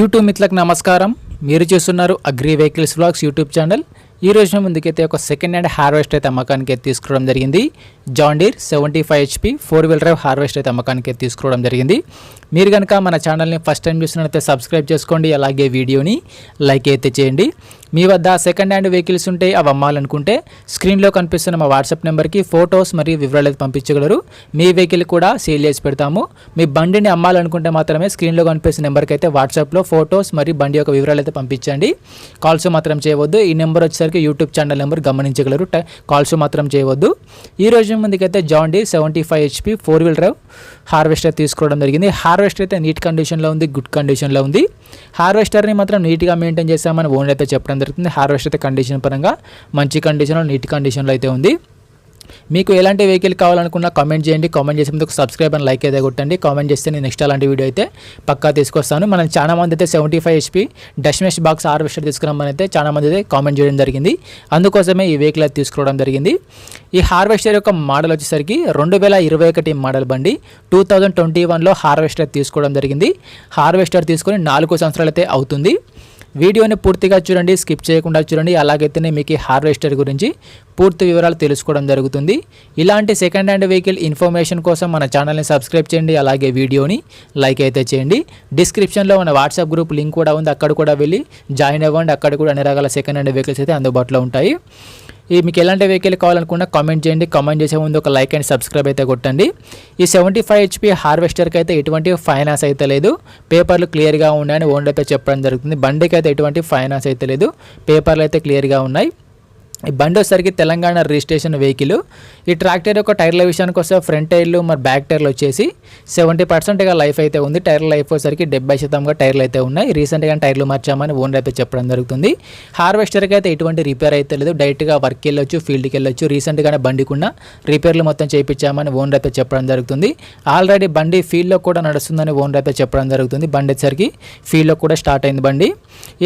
YouTube మిత్రులకు నమస్కారం. మీరు చూస్తున్నారు agri vehicles vlogs YouTube channel. ఈ రోజున ముందుకైతే ఒక సెకండ్ హ్యాండ్ హార్వెస్టర్ అయితే అమ్మకానికి తీసుకోవడం జరిగింది. John Deere 75 HP 4-wheel drive harvester అయితే అమ్మకానికి తీసుకోవడం జరిగింది. మీరు కనుక మన ఛానల్ని ఫస్ట్ టైం చూసినట్లయితే సబ్స్క్రైబ్ చేసుకోండి, అలాగే వీడియోని లైక్ అయితే చేయండి. మీ వద్ద సెకండ్ హ్యాండ్ వెహికల్స్ ఉంటే అవి అమ్మాలనుకుంటే స్క్రీన్లో కనిపిస్తున్న మా వాట్సాప్ నెంబర్కి ఫొటోస్ మరియు వివరాలు అయితే పంపించగలరు. మీ వెహికల్ కూడా సేల్ చేసి పెడతాము. మీ బండిని అమ్మాలనుకుంటే మాత్రమే స్క్రీన్లో కనిపిస్తున్న నెంబర్కి అయితే వాట్సాప్లో ఫొటోస్ మరియు బండి యొక్క వివరాలు అయితే పంపించండి. కాల్స్ మాత్రం చేయవద్దు. ఈ నెంబర్ వచ్చేసరికి యూట్యూబ్ ఛానల్ నెంబర్ గమనించగలరు. కాల్స్ మాత్రం చేయవద్దు. ఈ రోజు ముందుకైతే John Deere 75 HP 4-wheel drive harvester తీసుకోవడం జరిగింది. హార్వెస్టర్ అయితే నీట్ కండిషన్లో ఉంది, గుడ్ కండిషన్లో ఉంది. హార్వెస్టర్ని మాత్రం నీట్గా మెయింటైన్ చేస్తామని ఓనర్ అయితే చెప్పడం జరుగుతుంది. హార్వెస్టర్ అయితే కండిషన్ పరంగా మంచి కండిషన్లో, నీట్ కండిషన్లో అయితే ఉంది. మీకు ఎలాంటి వెహికల్ కావాలనుకున్నా కామెంట్ చేయండి. కామెంట్ చేసే ముందు సబ్స్క్రైబ్ అండ్ లైక్ అయితే కొట్టండి. కామెంట్ చేస్తే నేను నెక్స్ట్ అలాంటి వీడియో అయితే పక్కా తీసుకొస్తాను. మనం చాలా మంది అయితే 75 HP dash mesh box harvester తీసుకురామని అయితే చాలా మంది అయితే కామెంట్ చేయడం జరిగింది. అందుకోసమే ఈ వెహికల్ అయితే తీసుకోవడం జరిగింది. ఈ హార్వెస్టర్ యొక్క మోడల్ వచ్చేసరికి 2021 మోడల్ బండి. 2021లో హార్వెస్టర్ తీసుకోవడం జరిగింది. హార్వెస్టర్ తీసుకొని 4 సంవత్సరాలు అయితే అవుతుంది. వీడియోని పూర్తిగా చూడండి, స్కిప్ చేయకుండా చూడండి. అలాగైతేనే మీకు హార్వెస్టర్ గురించి పూర్తి వివరాలు తెలుసుకోవడం జరుగుతుంది. ఇలాంటి సెకండ్ హ్యాండ్ వెహికల్ ఇన్ఫర్మేషన్ కోసం మన ఛానల్ని సబ్స్క్రైబ్ చేయండి, అలాగే వీడియోని లైక్ అయితే చేయండి. డిస్క్రిప్షన్లో మన వాట్సాప్ గ్రూప్ లింక్ కూడా ఉంది, అక్కడ కూడా వెళ్ళి జాయిన్ అవ్వండి. అక్కడ కూడా అన్ని రకాల సెకండ్ హ్యాండ్ వెహికల్స్ అయితే అందుబాటులో ఉంటాయి. మీకు ఎలాంటి వెహికల్ కావాలనుకున్నా కామెంట్ చేయండి. కామెంట్ చేసే ముందు ఒక లైక్ అండ్ సబ్స్క్రైబ్ అయితే కొట్టండి. ఈ 75 HP హార్వెస్టర్కి అయితే ఎటువంటి ఫైనాన్స్ అయితే లేదు. పేపర్లు క్లియర్గా ఉన్నాయని ఓనర్ అయితే చెప్పడం జరుగుతుంది. బండికి అయితే ఎటువంటి ఫైనాన్స్ అయితే లేదు, పేపర్లు అయితే క్లియర్గా ఉన్నాయి. ఈ బండి వచ్చేసరికి తెలంగాణ రిజిస్ట్రేషన్ వెహికల్. ఈ ట్రాక్టర్ యొక్క టైర్ల విషయానికి వస్తే ఫ్రంట్ టైర్లు మరి బ్యాక్ టైర్లు వచ్చేసి 70%గా లైఫ్ అయితే ఉంది. టైర్ల లైఫ్ వచ్చేసరికి 70% టైర్లు అయితే ఉన్నాయి. రీసెంట్గా టైర్లు మార్చామని ఓనర్ అయితే చెప్పడం జరుగుతుంది. హార్వెస్టర్కి అయితే ఎటువంటి రిపేర్ అయితే లేదు. డైరెక్ట్గా వర్క్ వెళ్ళొచ్చు, ఫీల్డ్కి వెళ్ళొచ్చు. రీసెంట్గానే బండికున్న రిపేర్లు మొత్తం చేయించామని ఓనర్ అయితే చెప్పడం జరుగుతుంది. ఆల్రెడీ బండి ఫీల్డ్లో కూడా నడుస్తుందని ఓనర్ అయితే చెప్పడం జరుగుతుంది. బండి వచ్చేసరికి ఫీల్డ్లో కూడా స్టార్ట్ అయింది బండి.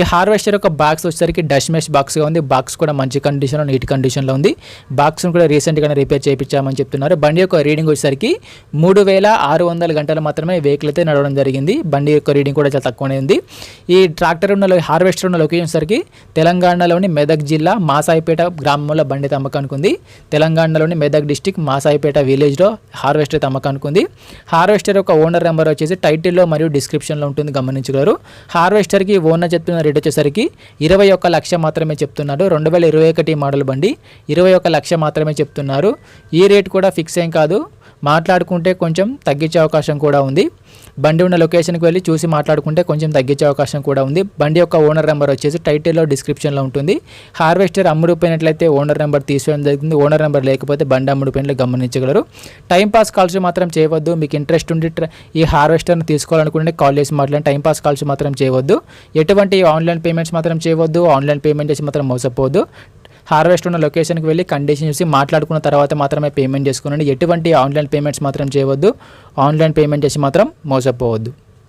ఈ హార్వెస్టర్ యొక్క బాక్స్ వచ్చేసరికి డష్ మెష్ బాక్స్గా ఉంది. బాక్స్ కూడా మంచి కండిషన్లో, నీట్ కండిషన్లో ఉంది. బాక్స్ను కూడా రీసెంట్గానే రిపేర్ చేయించామని చెప్తున్నారు. బండి యొక్క రీడింగ్ వచ్చేసరికి 3600 గంటలు మాత్రమే వెహికల్ అయితే నడవడం జరిగింది. బండి యొక్క రీడింగ్ కూడా చాలా తక్కువనే ఉంది. ఈ ట్రాక్టర్ ఉన్న హార్వెస్టర్ ఉన్న లొకేషన్ సరికి తెలంగాణలోని మెదక్ జిల్లా మాసాయిపేట గ్రామంలో బండి అమ్మకానికి ఉంది. తెలంగాణలోని మెదక్ డిస్టిక్ మాసాయిపేట విలేజ్లో హార్వెస్టర్ అమ్మకానికి ఉంది. హార్వెస్టర్ యొక్క ఓనర్ నెంబర్ వచ్చేసి టైటిల్లో మరియు డిస్క్రిప్షన్లో ఉంటుంది, గమనించగలరు. హార్వెస్టర్కి ఓనర్ చెప్తున్న రేట్ వచ్చేసరికి 21 లక్ష మాత్రమే చెప్తున్నారు. 2021 మోడల్ బండి 21 లక్ష మాత్రమే చెప్తున్నారు. ఈ రేట్ కూడా ఫిక్స్ ఏం కాదు, మాట్లాడుకుంటే కొంచెం తగ్గించే అవకాశం కూడా ఉంది. బండి ఉన్న లొకేషన్కి వెళ్ళి చూసి మాట్లాడుకుంటే కొంచెం తగ్గించే అవకాశం కూడా ఉంది. బండి యొక్క ఓనర్ నెంబర్ వచ్చేసి టైటిల్లో డిస్క్రిప్షన్లో ఉంటుంది. హార్వెస్టర్ అమ్ముడుపోయినట్లయితే ఓనర్ నెంబర్ తీసుకోవడం జరుగుతుంది. ఓనర్ నెంబర్ లేకపోతే బండి అమ్ముడుపోయినట్లు గమనించగలరు. టైంపాస్ కాల్స్ మాత్రం చేయవద్దు. మీకు ఇంట్రెస్ట్ ఉండి ఈ హార్వెస్టర్ని తీసుకోవాలనుకుంటే కాల్ చేసి మాట్లాడి టైంపాస్ కాల్స్ మాత్రం చేయవద్దు. ఎటువంటి ఆన్లైన్ పేమెంట్స్ మాత్రం చేయవద్దు. ఆన్లైన్ పేమెంట్ చేసి మాత్రం మోసపోవద్దు. హార్వెస్ట్ ఉన్న లొకేషన్కి వెళ్ళి కండిషన్ చూసి మాట్లాడుకున్న తర్వాత మాత్రమే పేమెంట్ చేసుకోనండి. ఎటువంటి ఆన్లైన్ పేమెంట్స్ మాత్రం చేయవద్దు. ఆన్లైన్ పేమెంట్ చేసి మాత్రం మోసపోవద్దు.